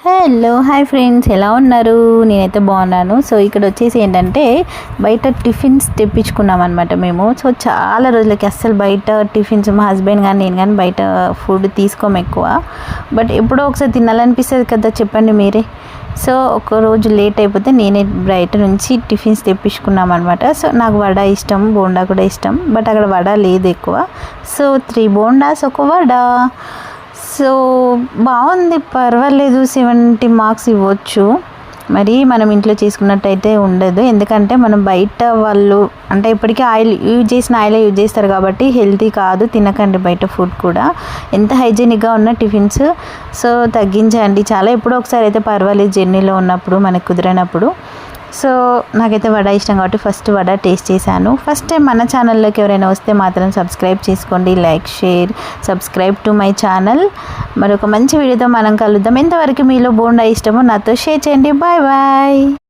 Hello hi friends, ఎలా ఉన్నారు? నేనైతే బాగున్నాను. సో ఇక్కడ వచ్చేసి ఏంటంటే బయట టిఫిన్స్ తెప్పించుకున్నాం అనమాట మేము. సో చాలా రోజులకి అస్సలు బయట టిఫిన్స్ మా హస్బెండ్ కానీ నేను కానీ బయట ఫుడ్ తీసుకోము ఎక్కువ. బట్ ఎప్పుడో ఒకసారి తినాలనిపిస్తుంది కదా, చెప్పండి మీరే. సో ఒక రోజు లేట్ అయిపోతే నేనే బయట నుంచి టిఫిన్స్ తెప్పించుకున్నాం అనమాట. సో నాకు వడ ఇష్టం, బోండా కూడా ఇష్టం. బట్ అక్కడ వడ లేదు ఎక్కువ. సో 3 బోండాస్, ఒక వడ. సో బాగుంది, పర్వాలేదు, 70 మార్క్స్ ఇవ్వచ్చు. మరి మనం ఇంట్లో చేసుకున్నట్టయితే ఉండదు, ఎందుకంటే మనం బయట వాళ్ళు అంటే ఇప్పటికీ ఆయిల్ యూజ్ చేస్తారు కాబట్టి హెల్తీ కాదు, తినకండి బయట ఫుడ్ కూడా. ఎంత హైజీనిక్గా ఉన్న టిఫిన్స్. సో తగ్గించండి చాలా. ఎప్పుడో ఒకసారి అయితే పర్వాలేదు, జర్నీలో ఉన్నప్పుడు మనకు కుదిరినప్పుడు. సో నాకైతే వడ ఇష్టం కాబట్టి ఫస్ట్ వడ టేస్ట్ చేశాను. ఫస్ట్ టైం మన ఛానల్లోకి ఎవరైనా వస్తే మాత్రం సబ్స్క్రైబ్ చేసుకోండి, like, share, subscribe to my channel. మరొక మంచి వీడియోతో మనం కలుద్దాం. ఎంతవరకు మీలో బోండా ఇష్టమో నాతో షేర్ చేయండి. Bye bye.